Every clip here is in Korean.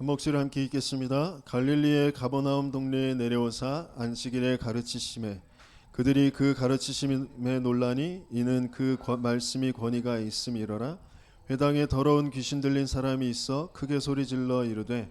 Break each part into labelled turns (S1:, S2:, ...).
S1: 한 목소리 함께 읽겠습니다. 갈릴리의 가버나움 동네에 내려오사 안식일에 가르치심에 그들이 그 가르치심에 놀라니 이는 그 말씀이 권위가 있음이로라. 회당에 더러운 귀신 들린 사람이 있어 크게 소리질러 이르되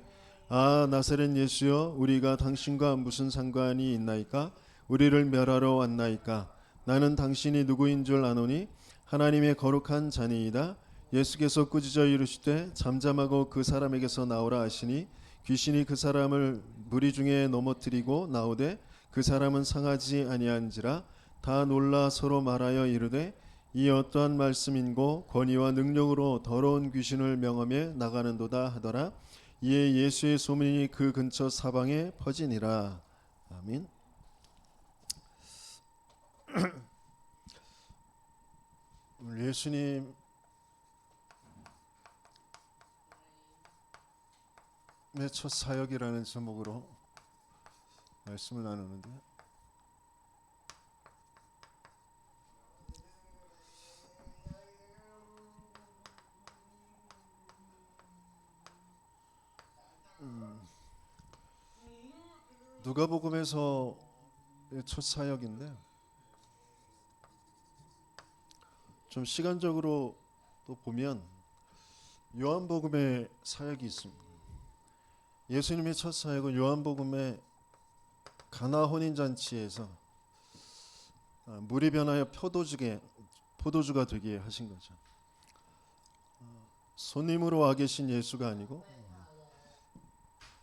S1: 아 나사렛 예수여 우리가 당신과 무슨 상관이 있나이까? 우리를 멸하러 왔나이까? 나는 당신이 누구인 줄 아노니 하나님의 거룩한 자니이다. 예수께서 꾸짖어 이르시되 잠잠하고 그 사람에게서 나오라 하시니 귀신이 그 사람을 무리 중에 넘어뜨리고 나오되 그 사람은 상하지 아니한지라. 다 놀라 서로 말하여 이르되 이 어떠한 말씀인고 권위와 능력으로 더러운 귀신을 명하며 나가는도다 하더라. 이에 예수의 소문이 그 근처 사방에 퍼지니라. 아멘. 예수님의 첫 사역이라는 제목으로 말씀을 나누는데 누가복음에서 첫 사역인데 좀 시간적으로 또 보면 요한복음의 사역이 있습니다. 예수님의 첫 사역은 요한복음의 가나 혼인잔치에서 물이 변하여 포도주가 되게 하신 거죠. 손님으로 와 계신 예수가 아니고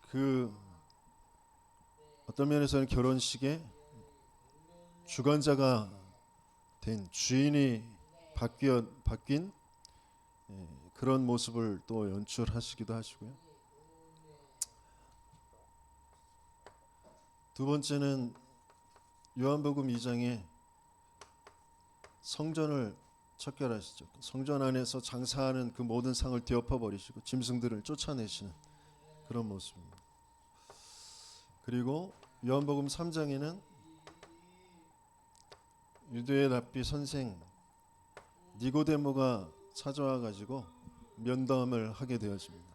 S1: 그 어떤 면에서는 결혼식에 주관자가 된 주인이 바뀐 그런 모습을 또 연출하시기도 하시고요. 두 번째는 요한복음 2장에 성전을 척결하시죠. 성전 안에서 장사하는 그 모든 상을 뒤엎어 버리시고 짐승들을 쫓아내시는 그런 모습입니다. 그리고 요한복음 3장에는 유대의 랍비 선생 니고데모가 찾아와 가지고 면담을 하게 되어집니다.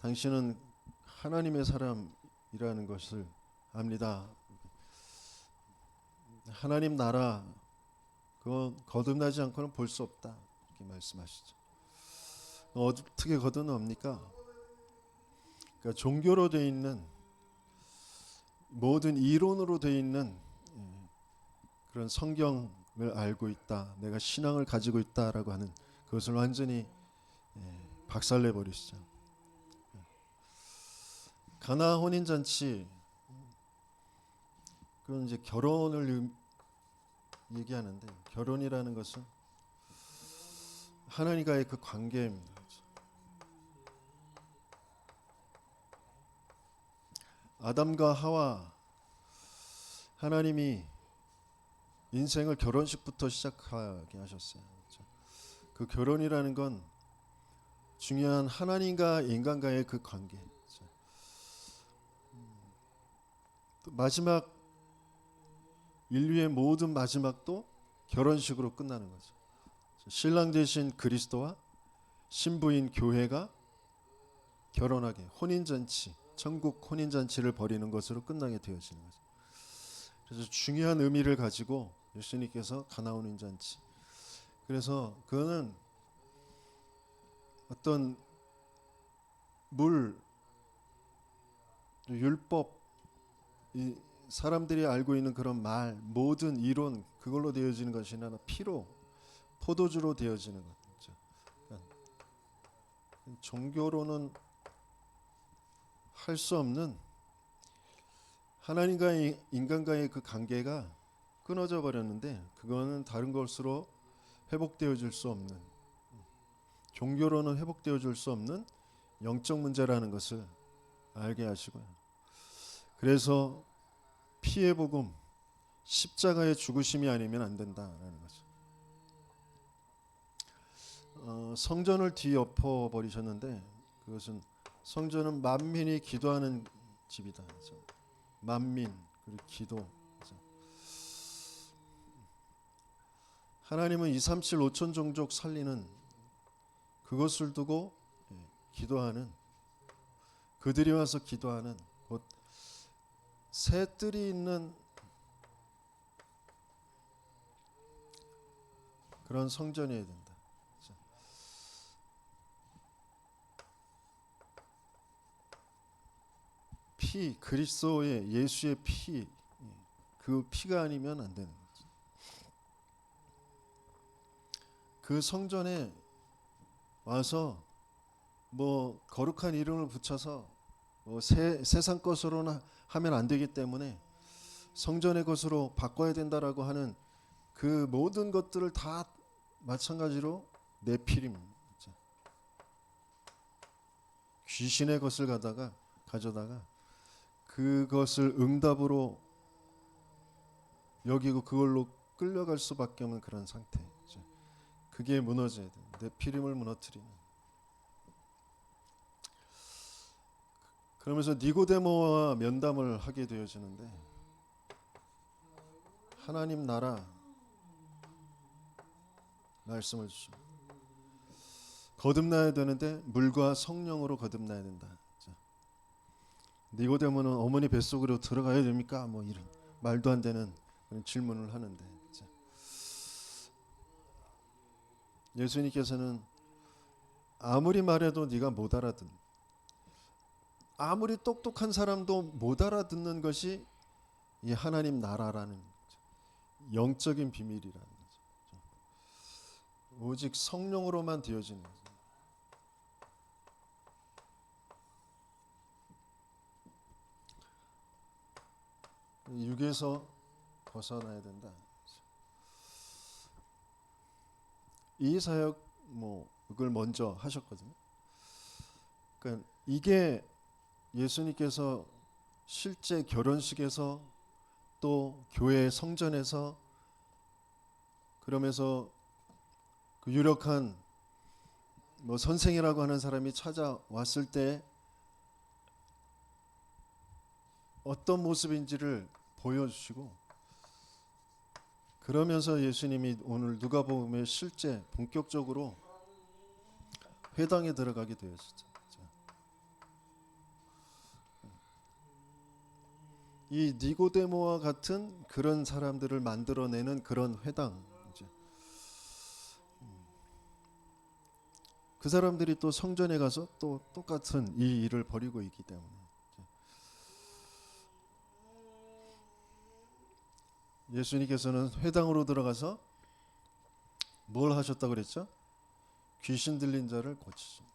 S1: 당신은 하나님의 사람이라는 것을 압니다. 하나님 나라 그거 거듭나지 않고는 볼 수 없다 이렇게 말씀하시죠. 어떻게 거듭납니까? 그러니까 종교로 되어 있는 모든 이론으로 되어 있는 그런 성경을 알고 있다, 내가 신앙을 가지고 있다라고 하는 그것을 완전히 박살내 버리시죠. 가나 혼인잔치 그건 이제 결혼을 얘기하는데 결혼이라는 것은 하나님과의 그 관계입니다. 아담과 하와 하나님이 인생을 결혼식부터 시작하게 하셨어요. 그 결혼이라는 건 중요한 하나님과 인간과의 그 관계. 또 마지막 인류의 모든 마지막도 결혼식으로 끝나는 거죠. 신랑 대신 그리스도와 신부인 교회가 결혼하게 혼인잔치, 천국 혼인잔치를 벌이는 것으로 끝나게 되어지는 거죠. 그래서 중요한 의미를 가지고 예수님께서 가나 혼인잔치. 그래서 그거는 어떤 율법, 이 사람들이 알고 있는 그런 말, 모든 이론 그걸로 되어지는 것이 아니라 피로 포도주로 되어지는 거죠. 그러니까 종교로는 할 수 없는 하나님과 인간과의 그 관계가 끊어져 버렸는데 그거는 다른 것으로 회복되어 줄 수 없는, 종교로는 회복되어 줄 수 없는 영적 문제라는 것을 알게 하시고요. 그래서 피의 복음, 십자가의 죽으심이 아니면 안 된다라는 거죠. 성전을 뒤엎어 버리셨는데 그것은 성전은 만민이 기도하는 집이다. 그렇죠? 만민 그리고 기도. 그렇죠? 하나님은 237 5천 종족 살리는 그것을 두고 기도하는 그들이 와서 기도하는 곧 새들이 있는 그런 성전이어야 된다. 피, 그리스도의 예수의 피, 그 피가 아니면 안 되는 거죠. 그 성전에 와서 뭐 거룩한 이름을 붙여서 뭐 세상 것으로는 하면 안 되기 때문에 성전의 것으로 바꿔야 된다라고 하는 그 모든 것들을 다 마찬가지로 네피림, 귀신의 것을 가져다가 그것을 응답으로 여기고 그걸로 끌려갈 수밖에 없는 그런 상태. 그게 무너져야 돼. 네피림을 무너뜨리는. 그러면서 니고데모와 면담을 하게 되어지는데, 하나님 나라 말씀을 주십니다. 거듭나야 되는데 물과 성령으로 거듭나야 된다. 니고데모는 어머니 뱃속으로 들어가야 됩니까? 뭐 이런 말도 안 되는 그런 질문을 하는데, 예수님께서는 아무리 말해도 네가 못 알아듣는, 아무리 똑똑한 사람도 못 알아듣는 것이 이 하나님 나라라는 거죠. 영적인 비밀이라는 거죠. 오직 성령으로만 되어지는 거죠. 육에서 벗어나야 된다. 이 사역 뭐 그걸 먼저 하셨거든요. 그러니까 이게 예수님께서 실제 결혼식에서 또 교회 성전에서 그러면서 그 유력한 뭐 선생이라고 하는 사람이 찾아왔을 때 어떤 모습인지를 보여주시고, 그러면서 예수님이 오늘 누가복음에 실제 본격적으로 회당에 들어가게 되었죠. 이 니고데모와 같은 그런 사람들을 만들어내는 그런 회당, 그 사람들이 또 성전에 가서 또 똑같은 이 일을 벌이고 있기 때문에 예수님께서는 회당으로 들어가서 뭘 하셨다고 그랬죠? 귀신 들린 자를 고치십니다.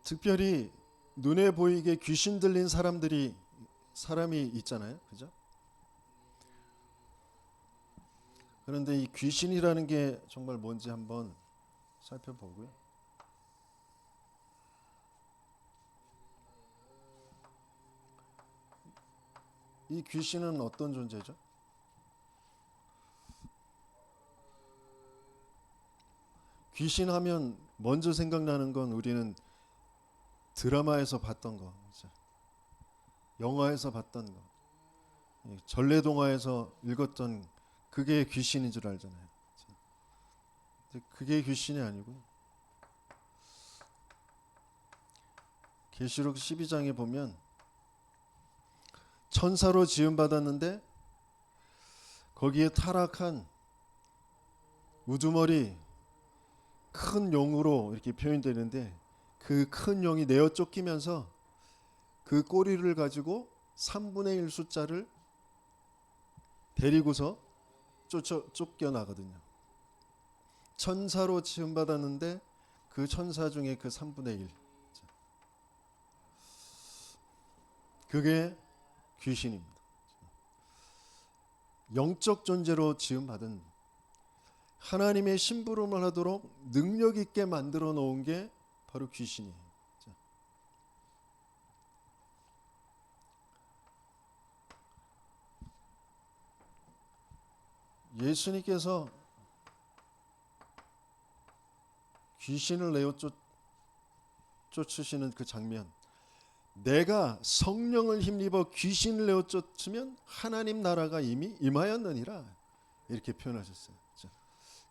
S1: 특별히 눈에 보이게 귀신 들린 사람이 있잖아요, 그죠? 그런데 이 귀신이라는 게 정말 뭔지 한번 살펴보고요. 이 귀신은 어떤 존재죠? 귀신 하면 먼저 생각나는 건 우리는 드라마에서 봤던 거, 영화에서 봤던 거, 전래동화에서 읽었던 그게 귀신인 줄 알잖아요. 그게 귀신이 아니고 계시록 12장에 보면 천사로 지음받았는데 거기에 타락한 우두머리 큰 용으로 이렇게 표현되는데, 그 큰 용이 내어 쫓기면서 그 꼬리를 가지고 3분의 1 숫자를 데리고서 쫓겨나거든요. 천사로 지음받았는데 그 천사 중에 그 3분의 1, 그게 귀신입니다. 영적 존재로 지음받은, 하나님의 심부름을 하도록 능력 있게 만들어 놓은 게 바로 귀신이에요. 예수님께서 귀신을 내어 쫓으시는 그 장면, 내가 성령을 힘입어 귀신을 내어 쫓으면 하나님 나라가 이미 임하였느니라. 이렇게 표현하셨어요. 그렇죠?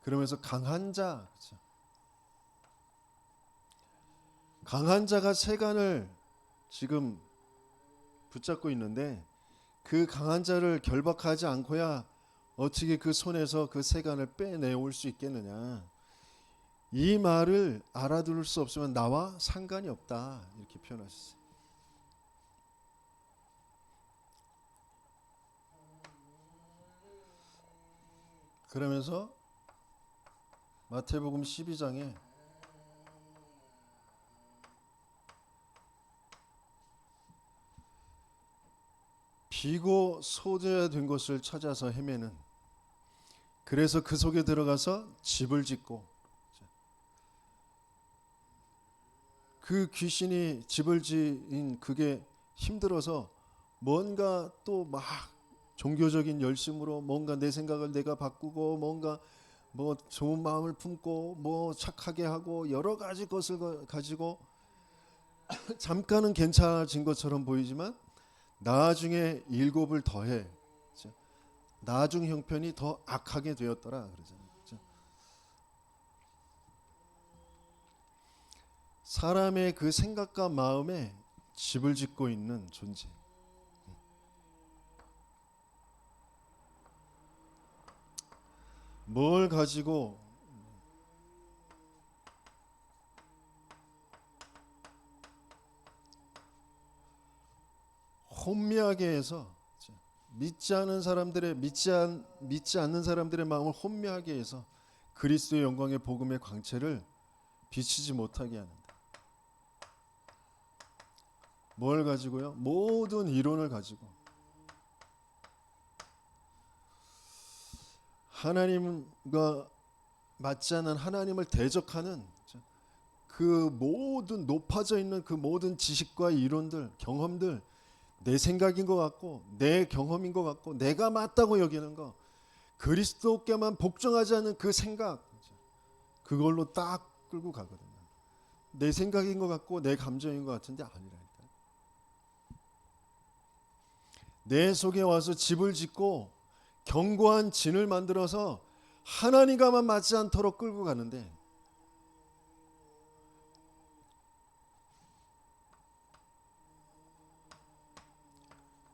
S1: 그러면서 강한 자, 그렇죠? 강한 자가 세간을 지금 붙잡고 있는데 그 강한 자를 결박하지 않고야 어떻게 그 손에서 그 세간을 빼내올 수 있겠느냐. 이 말을 알아들을 수 없으면 나와 상관이 없다 이렇게 표현하셨어요. 그러면서 마태복음 12장에 비고 소재된 곳을 찾아서 헤매는, 그래서 그 속에 들어가서 집을 짓고, 그 귀신이 집을 지은 그게 힘들어서 뭔가 또 막 종교적인 열심으로 뭔가 내 생각을 내가 바꾸고 뭔가 뭐 좋은 마음을 품고 뭐 착하게 하고 여러 가지 것을 가지고 잠깐은 괜찮아진 것처럼 보이지만 나중에 일곱을 더해 나중 형편이 더 악하게 되었더라 그러잖아요. 사람의 그 생각과 마음에 집을 짓고 있는 존재. 뭘 가지고 혼미하게 해서 믿지 않는 사람들의 믿지 않는 사람들의 마음을 혼미하게 해서 그리스도의 영광의 복음의 광채를 비치지 못하게 하는다. 뭘 가지고요? 모든 이론을 가지고 하나님과 맞지 않는 하나님을 대적하는 그 모든 높아져 있는 그 모든 지식과 이론들, 경험들 내 생각인 것 같고 내 경험인 것 같고 내가 맞다고 여기는 거, 그리스도께만 복종하지 않는 그 생각, 그걸로 딱 끌고 가거든요. 내 생각인 것 같고 내 감정인 것 같은데 아니라니까. 내 속에 와서 집을 짓고 견고한 진을 만들어서 하나님과만 맞지 않도록 끌고 가는데,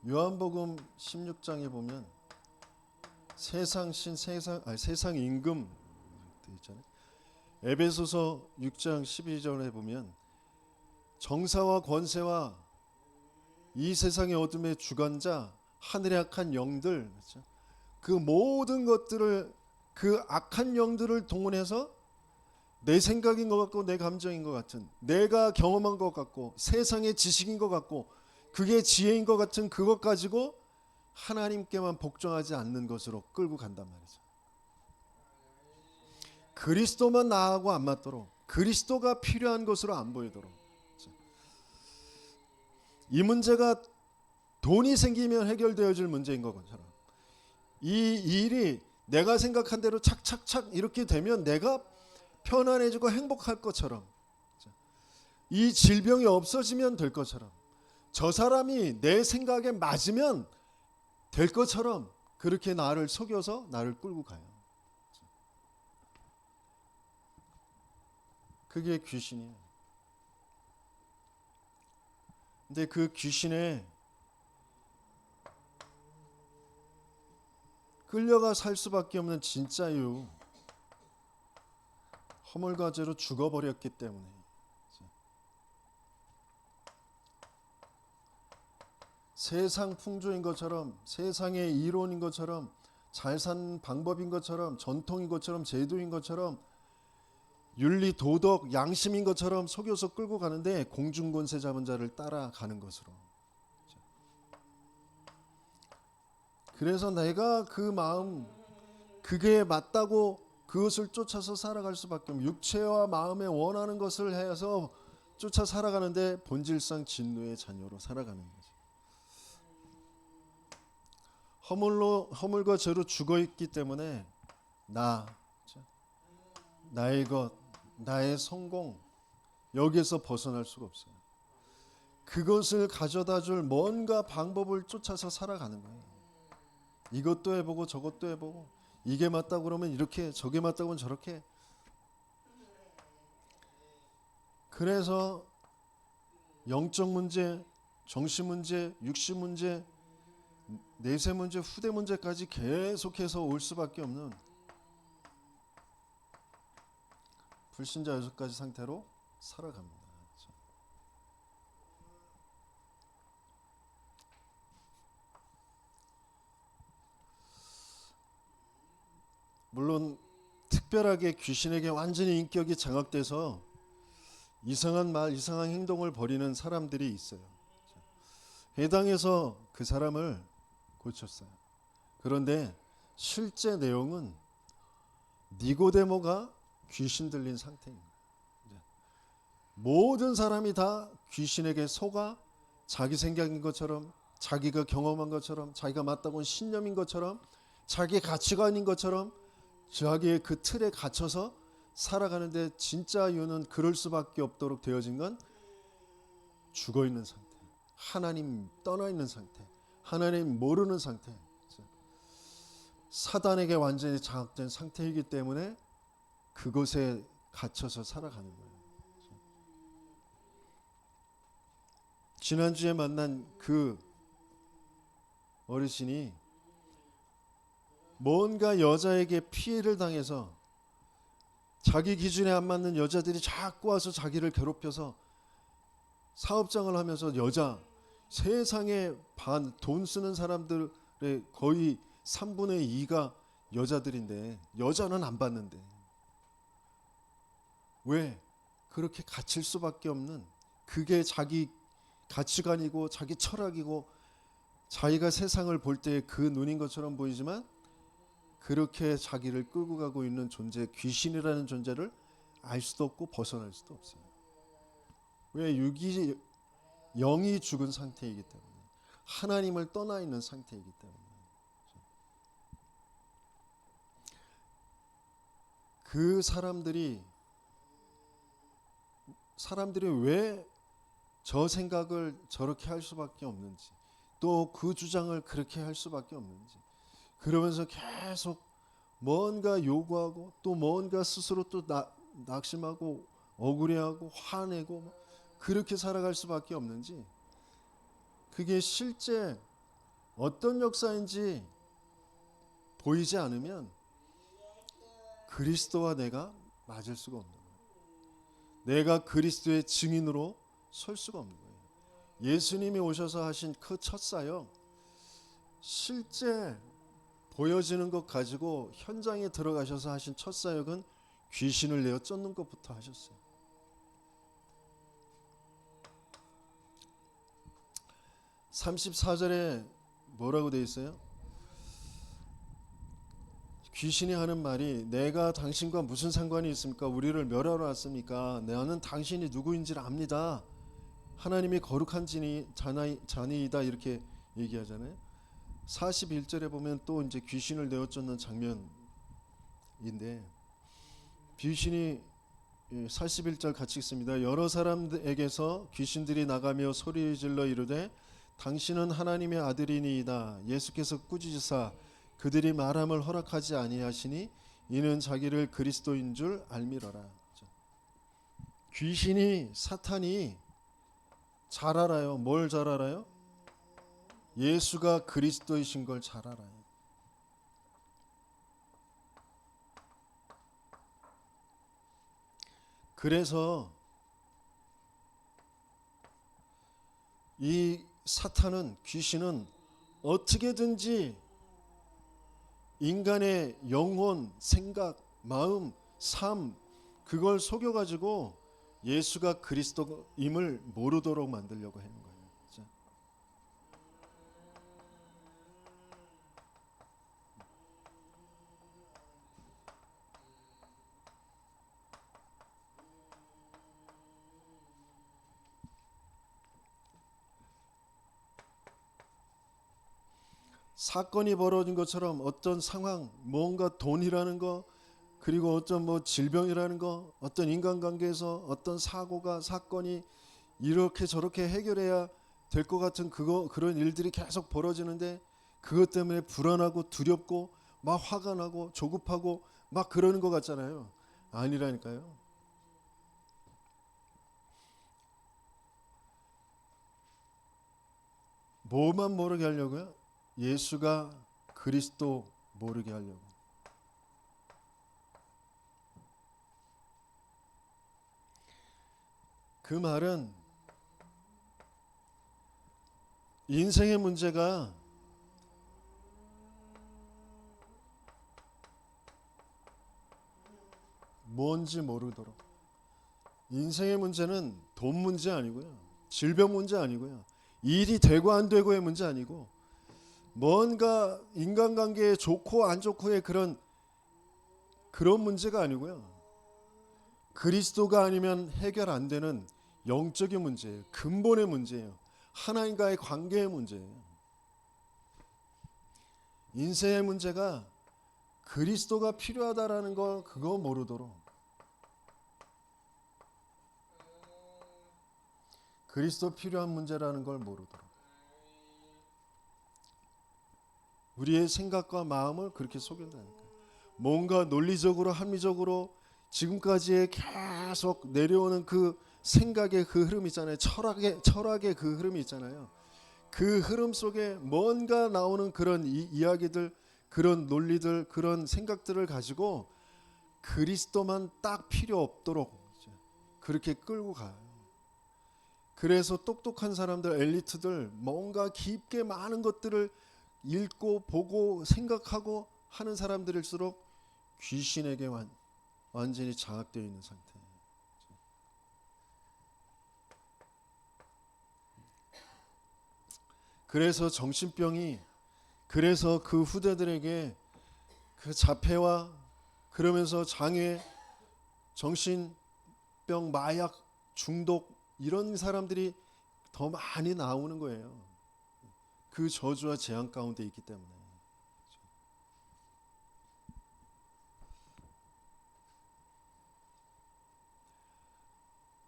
S1: 요한복음 16장에 보면 세상 임금 있잖아요. 에베소서 6장 12절에 보면 정사와 권세와 이 세상의 어둠의 주관자 하늘의 악한 영들, 그렇죠? 그 모든 것들을, 그 악한 영들을 동원해서 내 생각인 것 같고 내 감정인 것 같은, 내가 경험한 것 같고 세상의 지식인 것 같고 그게 지혜인 것 같은 그것 가지고 하나님께만 복종하지 않는 것으로 끌고 간단 말이죠. 그리스도만 나하고 안 맞도록, 그리스도가 필요한 것으로 안 보이도록. 이 문제가 돈이 생기면 해결되어질 문제인 것처럼, 이 일이 내가 생각한 대로 착착착 이렇게 되면 내가 편안해지고 행복할 것처럼, 이 질병이 없어지면 될 것처럼, 저 사람이 내 생각에 맞으면 될 것처럼 그렇게 나를 속여서 나를 끌고 가요. 그게 귀신이에요. 근데 그 귀신에 끌려가 살 수밖에 없는 진짜 이유, 허물과 죄로 죽어버렸기 때문에. 세상 풍조인 것처럼, 세상의 이론인 것처럼, 잘 사는 방법인 것처럼, 전통인 것처럼, 제도인 것처럼, 윤리, 도덕, 양심인 것처럼 속여서 끌고 가는데 공중권세 잡은 자를 따라가는 것으로. 그래서 내가 그 마음, 그게 맞다고 그것을 쫓아서 살아갈 수밖에 없는, 육체와 마음에 원하는 것을 해서 쫓아 살아가는데 본질상 진노의 자녀로 살아가는 거죠. 허물과 죄로 죽어있기 때문에 나의 것, 나의 성공, 여기에서 벗어날 수가 없어요. 그것을 가져다 줄 뭔가 방법을 쫓아서 살아가는 거예요. 이것도 해보고 저것도 해보고 이게 맞다고 그러면 이렇게, 저게 맞다고 하면 저렇게. 그래서 영적 문제, 정신 문제, 육신 문제, 내세 문제, 후대 문제까지 계속해서 올 수밖에 없는 불신자 여섯 가지 상태로 살아갑니다. 물론 특별하게 귀신에게 완전히 인격이 장악돼서 이상한 말, 이상한 행동을 벌이는 사람들이 있어요. 해당해서 그 사람을 고쳤어요. 그런데 실제 내용은 니고데모가 귀신 들린 상태입니다. 모든 사람이 다 귀신에게 속아 자기 생각인 것처럼, 자기가 경험한 것처럼, 자기가 맞다고 한 신념인 것처럼, 자기의 가치관인 것처럼 자기의 그 틀에 갇혀서 살아가는데, 진짜 이유는 그럴 수밖에 없도록 되어진 건 죽어있는 상태, 하나님 떠나 있는 상태, 하나님 모르는 상태, 사단에게 완전히 장악된 상태이기 때문에 그곳에 갇혀서 살아가는 거예요. 지난주에 만난 그 어르신이 뭔가 여자에게 피해를 당해서 자기 기준에 안 맞는 여자들이 자꾸 와서 자기를 괴롭혀서 사업장을 하면서 여자, 세상에 돈 쓰는 사람들의 거의 3분의 2가 여자들인데 여자는 안 받는데, 왜? 그렇게 갇힐 수밖에 없는, 그게 자기 가치관이고 자기 철학이고 자기가 세상을 볼 때 그 눈인 것처럼 보이지만, 그렇게 자기를 끌고 가고 있는 존재, 귀신이라는 존재를 알 수도 없고 벗어날 수도 없어요. 왜? 영이 죽은 상태이기 때문에, 하나님을 떠나 있는 상태이기 때문에. 그 사람들이 왜 저 생각을 저렇게 할 수밖에 없는지, 또 그 주장을 그렇게 할 수밖에 없는지, 그러면서 계속 뭔가 요구하고 또 뭔가 스스로 또 낙심하고 억울해하고 화내고 그렇게 살아갈 수밖에 없는지, 그게 실제 어떤 역사인지 보이지 않으면 그리스도와 내가 맞을 수가 없는 거예요. 내가 그리스도의 증인으로 설 수가 없는 거예요. 예수님이 오셔서 하신 그 첫 사역, 실제 보여지는 것 가지고 현장에 들어가셔서 하신 첫 사역은 귀신을 내어 쫓는 것부터 하셨어요. (34절에) 뭐라고 되어 있어요? 귀신이 하는 말이, 내가 당신과 무슨 상관이 있습니까? 우리를 멸하러 왔습니까? 나는 당신이 누구인지를 압니다. 하나님이 거룩한 자니이다, 이렇게 얘기하잖아요. 41절에 보면 또 이제 귀신을 내어 쫓는 장면인데, 귀신이 41절 같이 읽습니다. 여러 사람에게서 귀신들이 나가며 소리 질러 이르되 당신은 하나님의 아들이니이다. 예수께서 꾸짖으사 그들이 말함을 허락하지 아니하시니 이는 자기를 그리스도인 줄 알미러라. 귀신이, 사탄이 잘 알아요. 뭘 잘 알아요? 예수가 그리스도이신 걸 잘 알아요. 그래서 이 사탄은, 귀신은 어떻게든지 인간의 영혼, 생각, 마음, 삶, 그걸 속여가지고 예수가 그리스도임을 모르도록 만들려고 하는 거예요. 사건이 벌어진 것처럼 어떤 상황, 뭔가 돈이라는 거, 그리고 어떤 질병이라는 거, 어떤 인간관계에서 어떤 사고가, 사건이 이렇게 저렇게 해결해야 될 것 같은 그런 일들이 계속 벌어지는데, 그것 때문에 불안하고 두렵고 막 화가 나고 조급하고 막 그러는 것 같잖아요. 아니라니까요. 뭐만 모르게 하려고요? 예수가 그리스도 모르게 하려고. 그 말은 인생의 문제가 뭔지 모르도록. 인생의 문제는 돈 문제 아니고요, 질병 문제 아니고요, 일이 되고 안 되고의 문제 아니고, 뭔가 인간관계에 좋고 안 좋고의 그런 문제가 아니고요, 그리스도가 아니면 해결 안 되는 영적인 문제예요. 근본의 문제예요. 하나님과의 관계의 문제예요. 인생의 문제가 그리스도가 필요하다라는 거, 그거 모르도록, 그리스도 필요한 문제라는 걸 모르도록 우리의 생각과 마음을 그렇게 속인다니까요. 뭔가 논리적으로 합리적으로 지금까지의 계속 내려오는 그 생각의 그 흐름 있잖아요. 철학의 그 흐름이 있잖아요. 그 흐름 속에 뭔가 나오는 그런 이야기들, 그런 논리들, 그런 생각들을 가지고 그리스도만 딱 필요 없도록 그렇게 끌고 가요. 그래서 똑똑한 사람들, 엘리트들, 뭔가 깊게 많은 것들을 읽고 보고 생각하고 하는 사람들일수록 귀신에게 완전히 장악되어 있는 상태. 그래서 정신병이, 그래서 그 후대들에게 그 자폐와 그러면서 장애, 정신병, 마약, 중독 이런 사람들이 더 많이 나오는 거예요. 그 저주와 재앙 가운데 있기 때문에.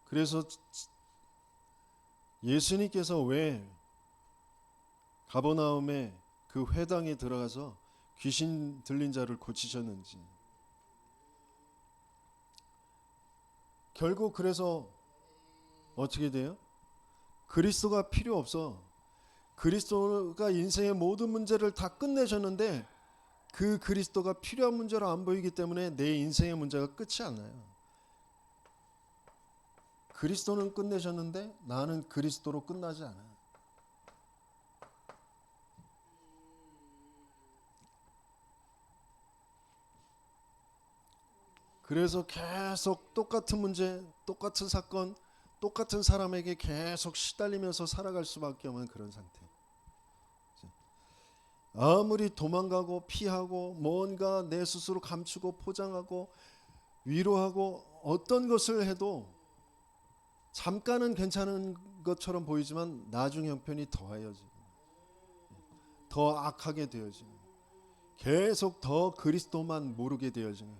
S1: 그래서 예수님께서 왜 가버나움에 그 회당에 들어가서 귀신 들린 자를 고치셨는지, 결국 그래서 어떻게 돼요? 그리스도가 필요 없어. 그리스도가 인생의 모든 문제를 다 끝내셨는데 그 그리스도가 필요한 문제로 안 보이기 때문에 내 인생의 문제가 끝이 안 나요. 그리스도는 끝내셨는데 나는 그리스도로 끝나지 않아요. 그래서 계속 똑같은 문제, 똑같은 사건, 똑같은 사람에게 계속 시달리면서 살아갈 수밖에 없는 그런 상태. 아무리 도망가고 피하고 뭔가 내 스스로 감추고 포장하고 위로하고 어떤 것을 해도 잠깐은 괜찮은 것처럼 보이지만 나중 형편이 더해지고 더 악하게 되어지고 계속 더 그리스도만 모르게 되어지는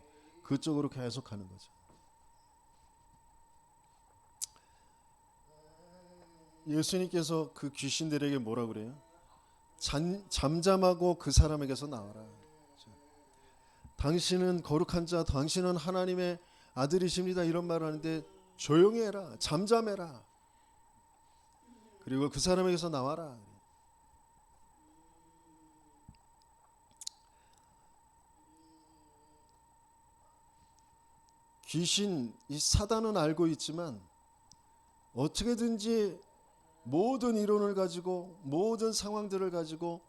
S1: 그쪽으로 계속 가는 거죠. 예수님께서 그 귀신들에게 뭐라 그래요? 잠잠하고 그 사람에게서 나와라. 당신은 거룩한 자, 당신은 하나님의 아들이십니다. 이런 말을 하는데 조용히 해라, 잠잠해라. 그리고 그 사람에게서 나와라. 귀신, 이 사단은 알고 있지만 어떻게든지 모든 이론을 가지고 모든 상황들을 가지고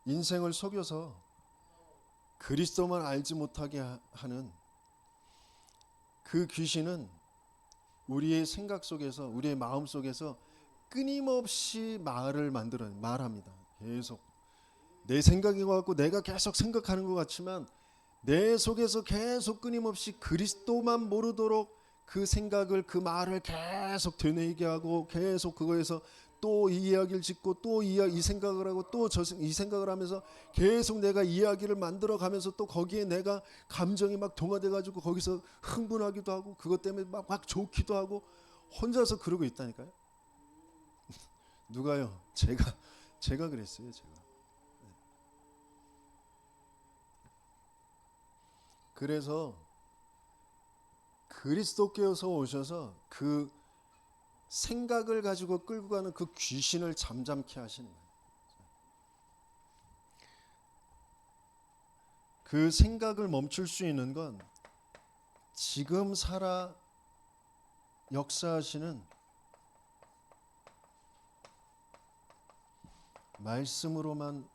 S1: 인생을 속여서 그리스도만 알지 못하게 하는 그 귀신은 우리의 생각 속에서, 우리의 마음 속에서 끊임없이 말합니다. 계속 내 생각이 갖고 내가 계속 생각하는 것 같지만 내 속에서 계속 끊임없이 그리스도만 모르도록 그 생각을, 그 말을 계속 되뇌이게 하고 계속 그거에서 또 이 이야기를 짓고 또 이 생각을 하고 또 이 생각을 하면서 계속 내가 이야기를 만들어 가면서 또 거기에 내가 감정이 막 동화돼 가지고 거기서 흥분하기도 하고 그것 때문에 막 좋기도 하고 혼자서 그러고 있다니까요. 누가요? 제가 그랬어요. 제가. 그래서 그리스도께서 오셔서 그 생각을 가지고 끌고 가는 그 귀신을 잠잠케 하시는 거예요. 그 생각을 멈출 수 있는 건 지금 살아 역사하시는 말씀으로만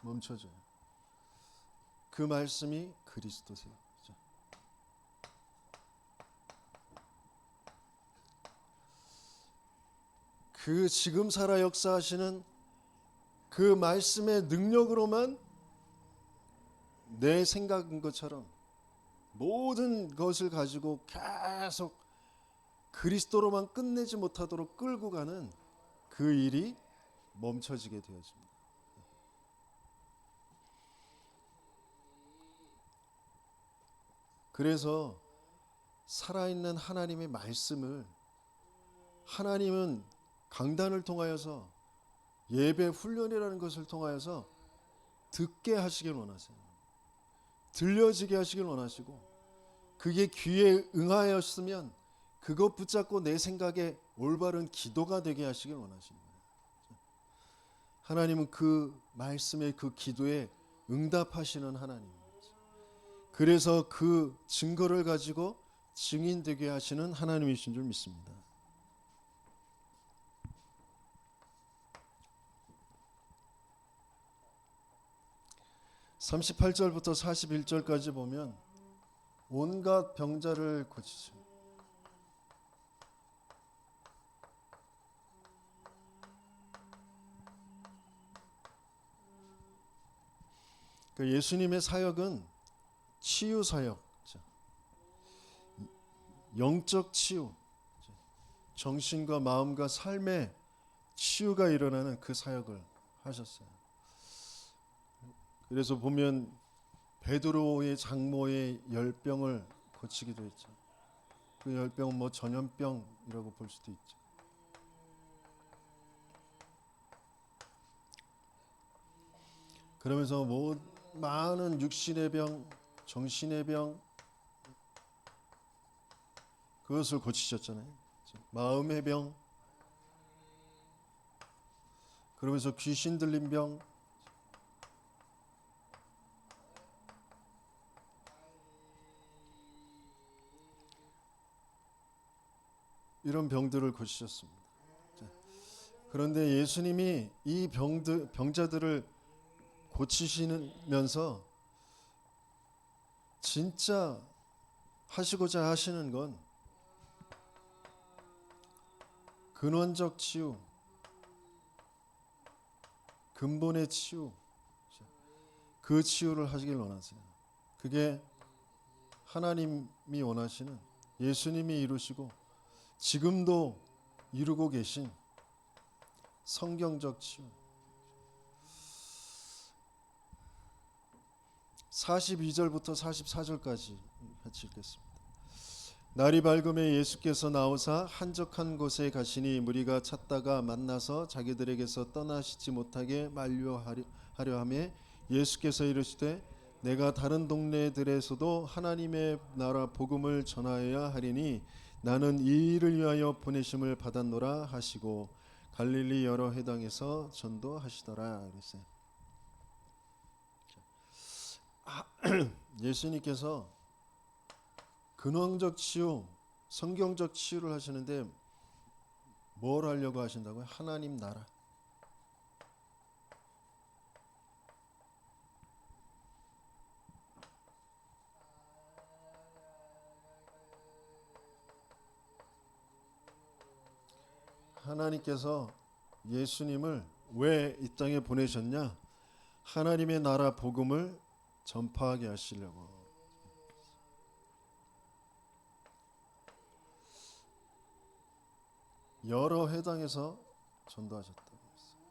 S1: 멈춰져요. 그 말씀이 그리스도세요. 그 지금 살아 역사하시는 그 말씀의 능력으로만 내 생각인 것처럼 모든 것을 가지고 계속 그리스도로만 끝내지 못하도록 끌고 가는 그 일이 멈춰지게 되어집니다. 그래서 살아있는 하나님의 말씀을 하나님은 강단을 통하여서 예배 훈련이라는 것을 통하여서 듣게 하시길 원하세요. 들려지게 하시길 원하시고 그게 귀에 응하였으면 그것 붙잡고 내 생각에 올바른 기도가 되게 하시길 원하시는 거예요. 하나님은 그 말씀의 그 기도에 응답하시는 하나님입니다. 그래서 그 증거를 가지고 증인되게 하시는 하나님이신 줄 믿습니다. 38절부터 41절까지 보면 온갖 병자를 고치십니다. 그 예수님의 사역은 치유 사역, 영적 치유, 정신과 마음과 삶의 치유가 일어나는 그 사역을 하셨어요. 그래서 보면 베드로의 장모의 열병을 고치기도 했죠. 그 열병은 뭐 전염병이라고 볼 수도 있죠. 그러면서 뭐 많은 육신의 병, 정신의 병 그것을 고치셨잖아요. 마음의 병, 그러면서 귀신 들린 병, 이런 병들을 고치셨습니다. 그런데 예수님이 이 병자들을 고치시면서 진짜 하시고자 하시는 건 근원적 치유, 근본의 치유, 그 치유를 하시길 원하세요. 그게 하나님이 원하시는, 예수님이 이루시고 지금도 이루고 계신 성경적 치유. 42절부터 44절까지 같이 읽겠습니다. 날이 밝음에 예수께서 나오사 한적한 곳에 가시니 무리가 찾다가 만나서 자기들에게서 떠나시지 못하게 만류하려 하매 예수께서 이르시되 내가 다른 동네들에서도 하나님의 나라 복음을 전하여야 하리니 나는 이 일을 위하여 보내심을 받았노라 하시고 갈릴리 여러 회당에서 전도하시더라. 그랬어요. 예수님께서 근원적 치유, 성경적 치유를 하시는데 뭘 하려고 하신다고요? 하나님 나라. 하나님께서 예수님을 왜 이 땅에 보내셨냐? 하나님의 나라 복음을 전파하게 하시려고. 여러 회당에서 전도하셨다고 했어요.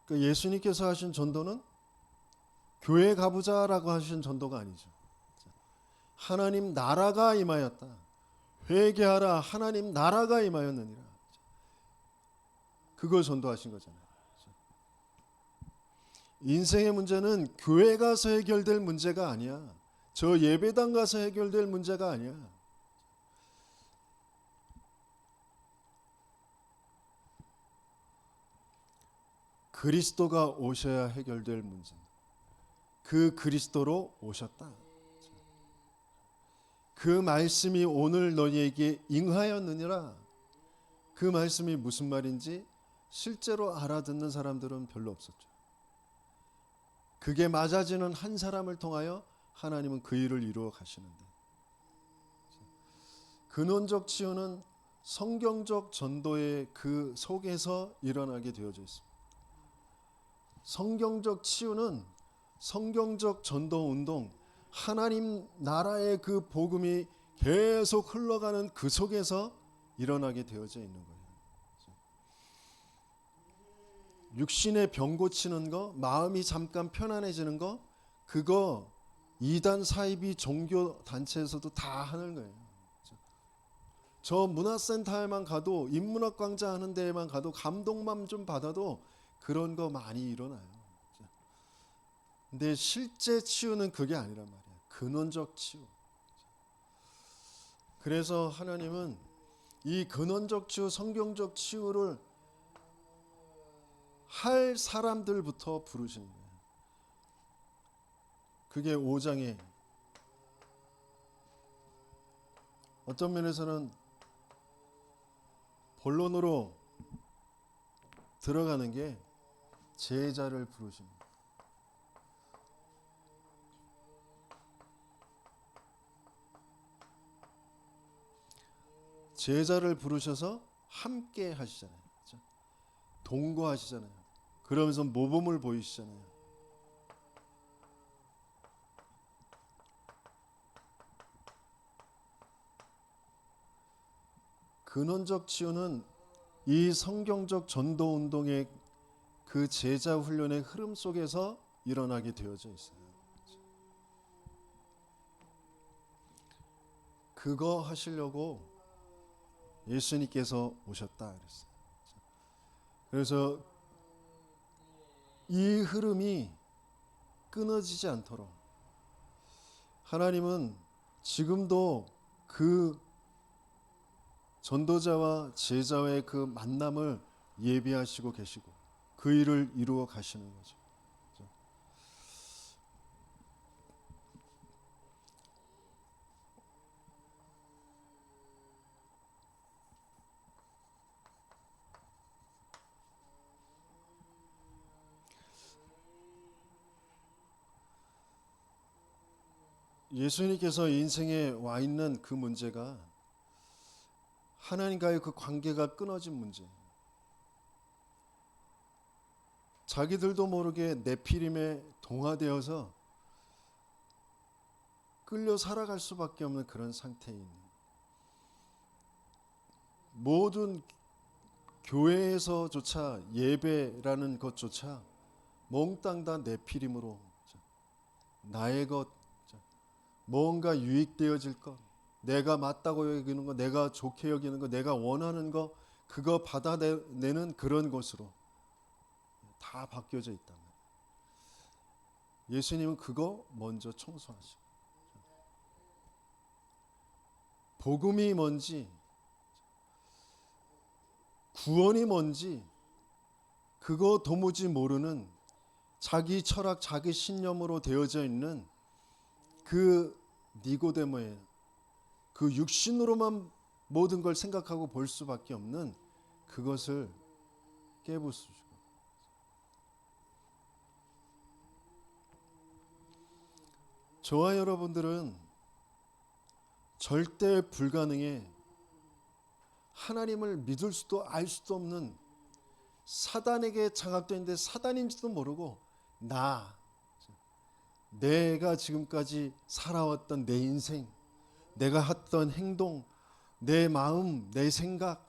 S1: 그 예수님께서 하신 전도는 교회 가보자라고 하신 전도가 아니죠. 하나님 나라가 임하였다. 회개하라, 하나님 나라가 임하였느니라. 그걸 전도하신 거잖아요. 인생의 문제는 교회 가서 해결될 문제가 아니야. 저 예배당 가서 해결될 문제가 아니야. 그리스도가 오셔야 해결될 문제. 그 그리스도로 오셨다. 그 말씀이 오늘 너희에게 임하였느니라. 그 말씀이 무슨 말인지 실제로 알아듣는 사람들은 별로 없었죠. 그게 맞아지는 한 사람을 통하여 하나님은 그 일을 이루어 가시는데, 근원적 치유는 성경적 전도의 그 속에서 일어나게 되어져 있습니다. 성경적 치유는 성경적 전도 운동, 하나님 나라의 그 복음이 계속 흘러가는 그 속에서 일어나게 되어져 있는 거예요. 육신의 병 고치는 거, 마음이 잠깐 편안해지는 거, 그거 이단 사이비 종교 단체에서도 다 하는 거예요. 저 문화센터에만 가도, 인문학 강좌 하는 데에만 가도 감동만 좀 받아도 그런 거 많이 일어나요. 근데 실제 치유는 그게 아니란 말이에요. 근원적 치유. 그래서 하나님은 이 근원적 치유, 성경적 치유를 할 사람들부터 부르시는 거예요. 그게 5장에 어떤 면에서는 본론으로 들어가는 게 제자를 부르십니다. 제자를 부르셔서 함께 하시잖아요. 그렇죠? 동거하시잖아요. 그러면서 모범을 보이시잖아요. 근원적 치유는 이 성경적 전도 운동의 그 제자 훈련의 흐름 속에서 일어나게 되어져 있어요. 그거 하시려고 예수님께서 오셨다 그랬어요. 그래서 이 흐름이 끊어지지 않도록 하나님은 지금도 그 전도자와 제자의 그 만남을 예비하시고 계시고 그 일을 이루어 가시는 거죠. 예수님께서 인생에 와 있는 그 문제가 하나님과의 그 관계가 끊어진 문제. 자기들도 모르게 네피림에 동화되어서 끌려 살아갈 수밖에 없는 그런 상태에 있는, 모든 교회에서조차 예배라는 것조차 몽땅 다 네피림으로 나의 것, 뭔가 유익되어질 것, 내가 맞다고 여기는 거, 내가 좋게 여기는 거, 내가 원하는 거, 그거 받아내는 그런 것으로 다 바뀌어져 있단 말이에요. 예수님은 그거 먼저 청소하시고, 복음이 뭔지, 구원이 뭔지 그거 도무지 모르는 자기 철학, 자기 신념으로 되어져 있는 그 니고데모의 그 육신으로만 모든 걸 생각하고 볼 수밖에 없는 그것을 깨부수시고, 저와 여러분들은 절대 불가능해 하나님을 믿을 수도 알 수도 없는 사단에게 장악되어 있는데 사단인지도 모르고 내가 지금까지 살아왔던 내 인생, 내가 했던 행동, 내 마음, 내 생각,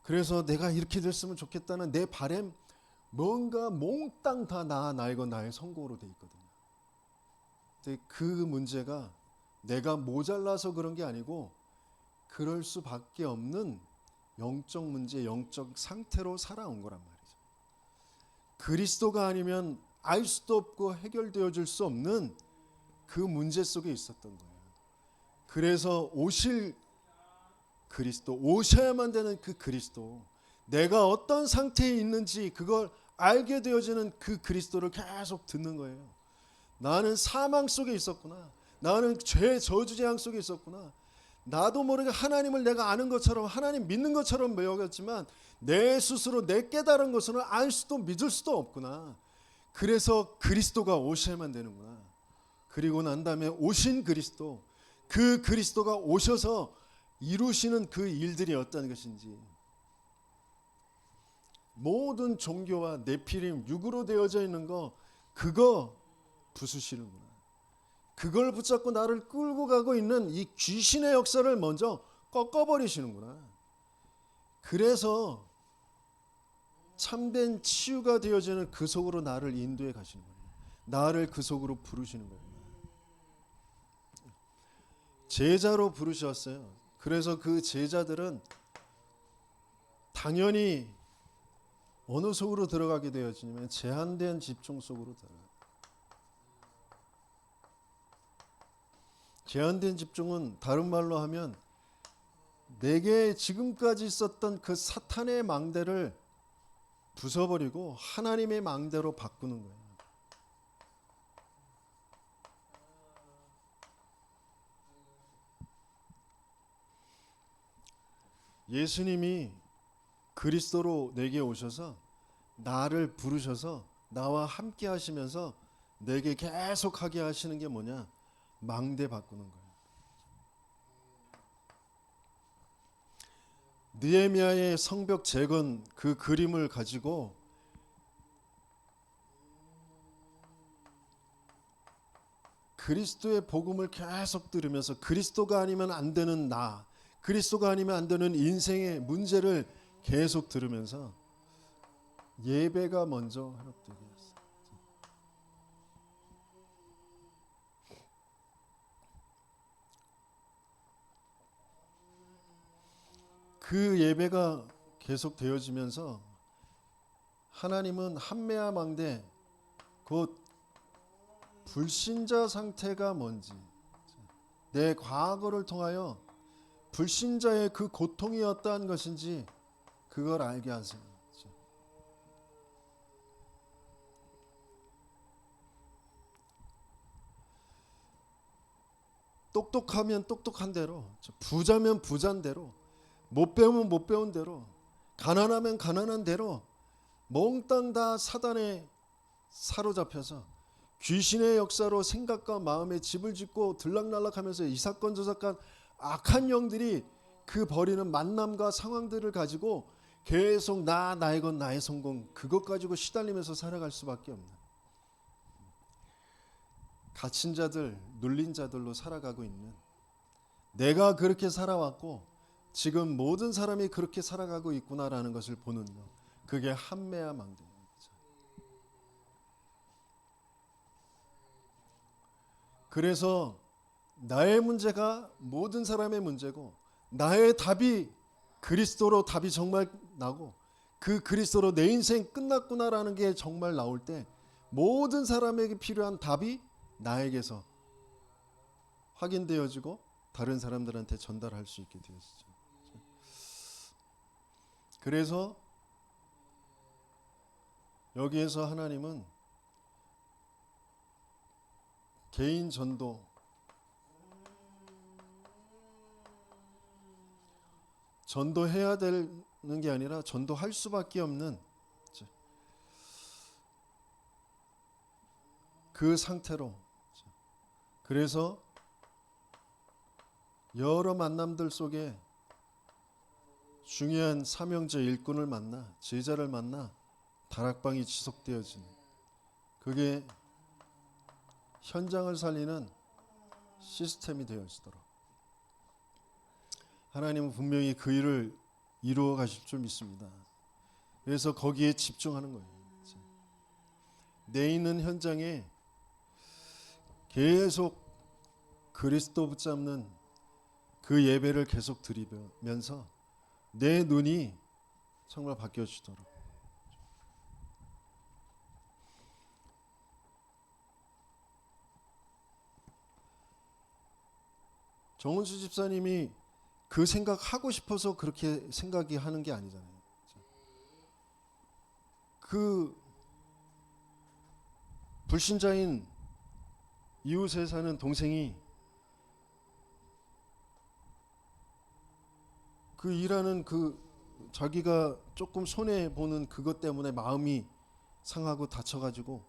S1: 그래서 내가 이렇게 됐으면 좋겠다는 내 바램, 뭔가 몽땅 다 나이고 나의 성공으로 돼 있거든요. 근데 그 문제가 내가 모자라서 그런 게 아니고 그럴 수밖에 없는 영적 문제, 영적 상태로 살아온 거란 말이죠. 그리스도가 아니면 알 수도 없고 해결되어 줄 수 없는 그 문제 속에 있었던 거예요. 그래서 오실 그리스도, 오셔야만 되는 그 그리스도, 내가 어떤 상태에 있는지 그걸 알게 되어지는 그 그리스도를 계속 듣는 거예요. 나는 사망 속에 있었구나. 나는 죄 저주재앙 속에 있었구나. 나도 모르게 하나님을 내가 아는 것처럼, 하나님 믿는 것처럼 여겼지만 내 스스로 내 깨달은 것은 알 수도 믿을 수도 없구나. 그래서 그리스도가 오셔야만 되는구나. 그리고 난 다음에 오신 그리스도, 그 그리스도가 오셔서 이루시는 그 일들이 어떤 것인지, 모든 종교와 네피림, 육으로 되어져 있는 거, 그거 부수시는구나. 그걸 붙잡고 나를 끌고 가고 있는 이 귀신의 역사를 먼저 꺾어버리시는구나. 그래서 참된 치유가 되어지는 그 속으로 나를 인도해 가시는 거예요. 나를 그 속으로 부르시는 거예요. 제자로 부르셨어요. 그래서 그 제자들은 당연히 어느 속으로 들어가게 되어지냐면 제한된 집중 속으로 들어가요. 제한된 집중은 다른 말로 하면 내게 지금까지 있었던 그 사탄의 망대를 부숴버리고 하나님의 망대로 바꾸는 거예요. 예수님이 그리스도로 내게 오셔서 나를 부르셔서 나와 함께 하시면서 내게 계속 하게 하시는 게 뭐냐? 망대 바꾸는 거예요. 느헤미야의 성벽 재건 그 그림을 가지고 그리스도의 복음을 계속 들으면서 그리스도가 아니면 안 되는 나, 그리스도가 아니면 안 되는 인생의 문제를 계속 들으면서 예배가 먼저 회복되게 했어요. 그 예배가 계속 되어지면서 하나님은 한매와 망대, 곧 불신자 상태가 뭔지, 내 과거를 통하여 불신자의 그 고통이 어떠한 것인지 그걸 알게 하세요. 똑똑하면 똑똑한 대로, 부자면 부자인 대로, 못 배우면 못 배운 대로, 가난하면 가난한 대로 몽땅 다 사단에 사로잡혀서 귀신의 역사로 생각과 마음에 집을 짓고 들락날락하면서 이 사건 저 사건 악한 영들이 그 벌이는 만남과 상황들을 가지고 계속 나의 것 나의 성공, 그것 가지고 시달리면서 살아갈 수밖에 없는 갇힌 자들, 눌린 자들로 살아가고 있는, 내가 그렇게 살아왔고 지금 모든 사람이 그렇게 살아가고 있구나라는 것을 보는 것, 그게 한매와 망대입니다. 그래서 나의 문제가 모든 사람의 문제고 나의 답이 그리스도로 답이 정말 나고 그 그리스도로 내 인생 끝났구나라는 게 정말 나올 때 모든 사람에게 필요한 답이 나에게서 확인되어지고 다른 사람들한테 전달할 수 있게 되어지죠. 그래서 여기에서 하나님은 개인 전도해야 되는 게 아니라 전도할 수밖에 없는 그 상태로, 그래서 여러 만남들 속에 중요한 사명제 일꾼을 만나, 제자를 만나 다락방이 지속되어지는, 그게 현장을 살리는 시스템이 되어지도록 하나님은 분명히 그 일을 이루어 가실 줄 믿습니다. 그래서 거기에 집중하는 거예요. 내 있는 현장에 계속 그리스도 붙잡는 그 예배를 계속 드리면서 내 눈이 정말 바뀌어지도록. 정은수 집사님이 그 생각하고 싶어서 그렇게 생각이 하는 게 아니잖아요. 그 불신자인 이웃에 사는 동생이 그 일하는 그 자기가 조금 손해 보는 그것 때문에 마음이 상하고 다쳐가지고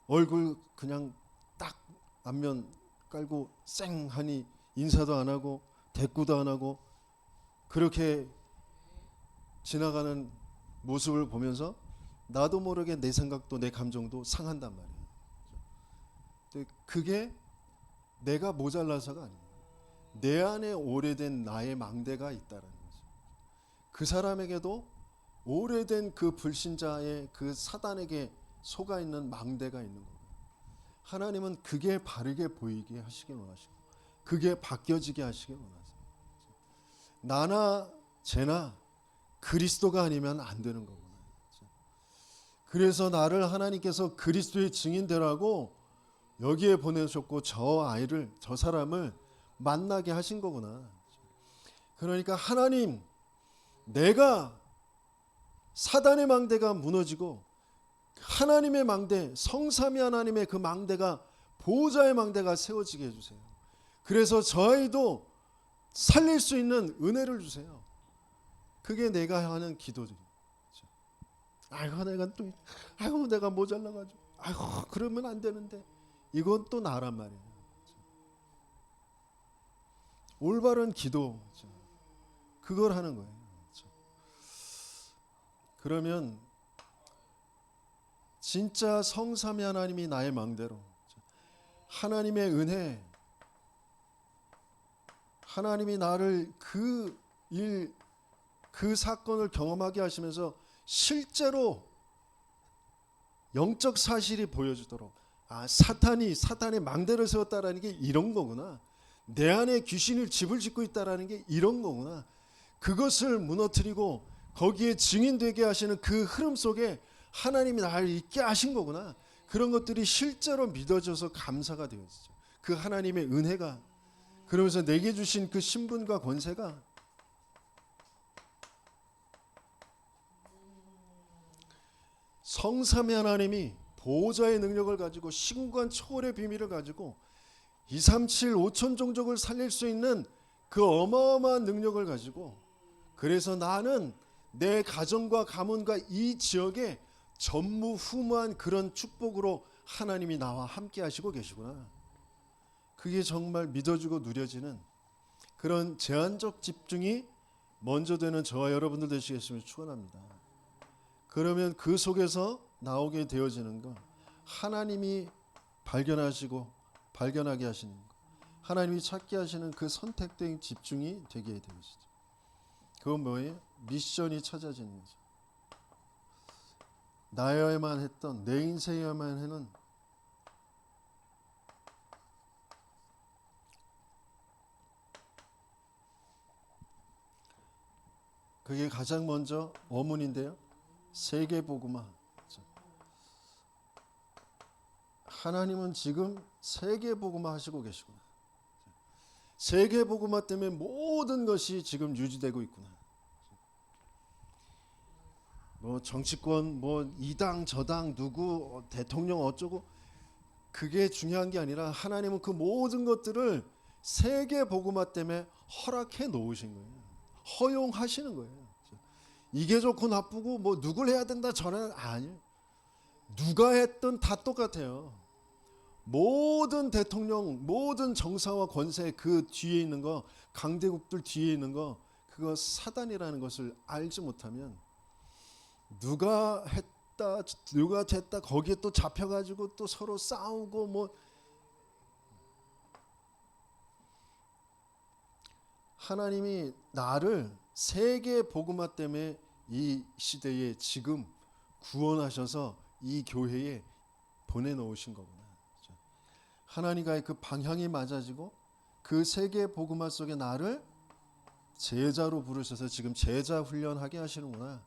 S1: 얼굴 그냥 딱 안면 깔고 쌩하니 인사도 안 하고 대꾸도 안 하고 그렇게 지나가는 모습을 보면서 나도 모르게 내 생각도 내 감정도 상한단 말이에요. 근데 그게 내가 모자라서가 아니에요. 내 안에 오래된 나의 망대가 있다라는 거죠. 그 사람에게도 오래된 그 불신자의 그 사단에게 속아 있는 망대가 있는 거예요. 하나님은 그게 바르게 보이게 하시길 원하시고 그게 바뀌어지게 하시길 원하세요. 나나 쟤나 그리스도가 아니면 안 되는 거구나. 그래서 나를 하나님께서 그리스도의 증인되라고 여기에 보내셨고 저 아이를 저 사람을 만나게 하신 거구나. 그러니까 하나님, 내가 사단의 망대가 무너지고 하나님의 망대, 성삼위 하나님의 그 망대가 보호자의 망대가 세워지게 해주세요. 그래서 저 아이도 살릴 수 있는 은혜를 주세요. 그게 내가 하는 기도죠. 아이고 내가 모자라가지고 아이고 그러면 안 되는데 이건 또 나란 말이에요. 올바른 기도 그걸 하는 거예요. 그러면 진짜 성삼위 하나님이 나의 망대로 하나님의 은혜 하나님이 나를 그 사건을 경험하게 하시면서 실제로 영적 사실이 보여주도록 사탄의 망대를 세웠다라는 게 이런 거구나. 내 안에 귀신을 집을 짓고 있다라는 게 이런 거구나. 그것을 무너뜨리고 거기에 증인되게 하시는 그 흐름 속에 하나님이 나를 있게 하신 거구나. 그런 것들이 실제로 믿어져서 감사가 되어지죠. 그 하나님의 은혜가 그러면서 내게 주신 그 신분과 권세가 성삼위 하나님이 보호자의 능력을 가지고 시공간 초월의 비밀을 가지고 237 5천 종족을 살릴 수 있는 그 어마어마한 능력을 가지고 그래서 나는 내 가정과 가문과 이 지역에 전무후무한 그런 축복으로 하나님이 나와 함께 하시고 계시구나. 그게 정말 믿어지고 누려지는 그런 제한적 집중이 먼저 되는 저와 여러분들 되시겠으면 축원합니다. 그러면 그 속에서 나오게 되어지는 거 하나님이 발견하게 하시는 거 하나님이 찾게 하시는 그 선택된 집중이 되게 되어지죠. 그건 뭐예요? 미션이 찾아지는 거죠. 나여야만 했던 내 인생에만 하는 그게 가장 먼저 어문인데요. 세계복음화. 하나님은 지금 세계복음화 하시고 계시구나. 세계복음화 때문에 모든 것이 지금 유지되고 있구나. 뭐 정치권, 뭐 이 당 저당 누구 대통령 어쩌고 그게 중요한 게 아니라 하나님은 그 모든 것들을 세계복음화 때문에 허락해 놓으신 거예요. 허용하시는 거예요. 이게 좋고 나쁘고 뭐 누굴 해야 된다 저는 아니에요. 누가 했든 다 똑같아요. 모든 대통령, 모든 정사와 권세 그 뒤에 있는 거, 강대국들 뒤에 있는 거 그거 사단이라는 것을 알지 못하면 누가 했다, 누가 됐다 거기에 또 잡혀가지고 또 서로 싸우고 뭐 하나님이 나를 세계 복음화 때문에 이 시대에 지금 구원하셔서 이 교회에 보내놓으신 거구나. 하나님과의 그 방향이 맞아지고 그 세계 복음화 속에 나를 제자로 부르셔서 지금 제자 훈련하게 하시는구나.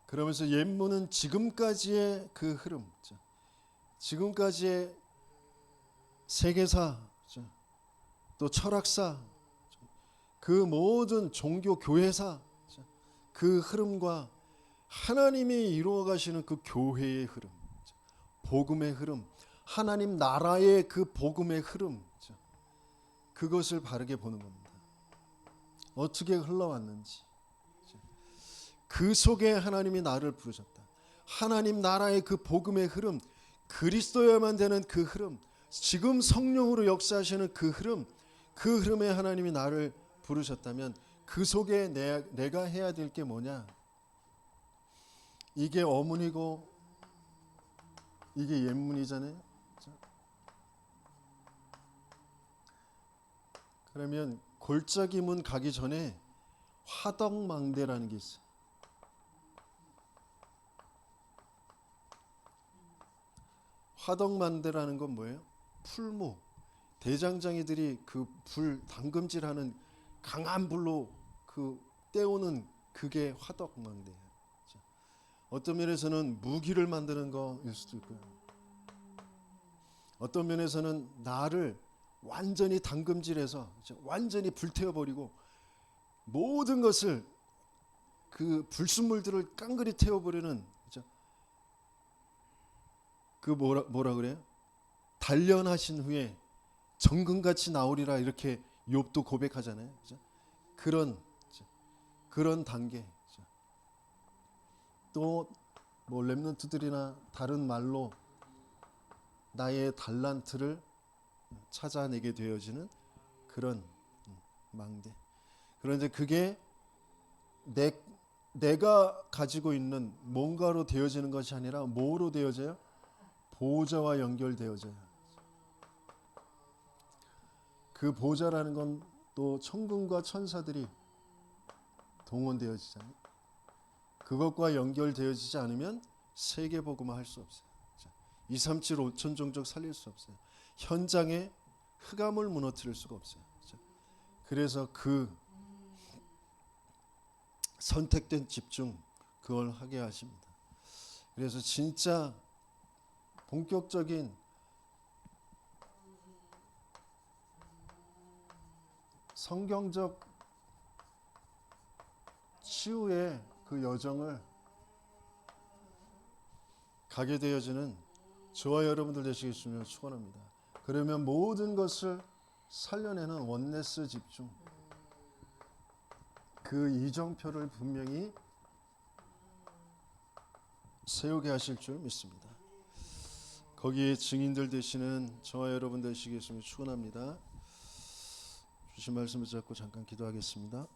S1: 그러면서 옛문은 지금까지의 그 흐름, 지금까지의 세계사, 또 철학사, 그 모든 종교 교회사, 그 흐름과 하나님이 이루어 가시는 그 교회의 흐름, 복음의 흐름, 하나님 나라의 그 복음의 흐름, 그것을 바르게 보는 겁니다. 어떻게 흘러왔는지, 그 속에 하나님이 나를 부르셨다. 하나님 나라의 그 복음의 흐름, 그리스도여만 되는 그 흐름, 지금 성령으로 역사하시는 그 흐름, 그 흐름에 하나님이 나를 부르셨다면 그 속에 내가 해야 될 게 뭐냐? 이게 어문이고 이게 옛문이잖아요. 그러면 골짜기문 가기 전에 화덕망대라는 게 있어요. 화덕망대라는 건 뭐예요? 풀무. 대장장이들이 그 불 담금질하는 강한 불로 그 때우는 그게 화덕망대예요. 어떤 면에서는 무기를 만드는 거일 수도 있고요. 어떤 면에서는 나를 완전히 담금질해서 완전히 불태워버리고 모든 것을 그 불순물들을 깡그리 태워버리는 그 뭐라 그래요? 단련하신 후에 정금같이 나오리라 이렇게 욥도 고백하잖아요. 그런 단계. 또 뭐 렘넌트들이나 다른 말로 나의 달란트를 찾아내게 되어지는 그런 망대. 그런데 그게 내가 가지고 있는 뭔가로 되어지는 것이 아니라 뭐로 되어져요? 보좌와 연결되어져요. 그 보좌라는 건 또 천군과 천사들이 동원되어지잖아요. 그것과 연결되어지지 않으면 세계복음화 할 수 없어요. 237 5천 종족 살릴 수 없어요. 현장에 흑암을 무너뜨릴 수가 없어요. 그래서 그 선택된 집중, 그걸 하게 하십니다. 그래서 진짜 본격적인 성경적 치유의 그 여정을 가게 되어지는 저와 여러분들 되시겠으면 축원합니다. 그러면 모든 것을 살려내는 원네스 집중, 그 이정표를 분명히 세우게 하실 줄 믿습니다. 거기에 증인들 되시는 저와 여러분 되시겠으면 축원합니다. 주신 말씀을 잡고 잠깐 기도하겠습니다.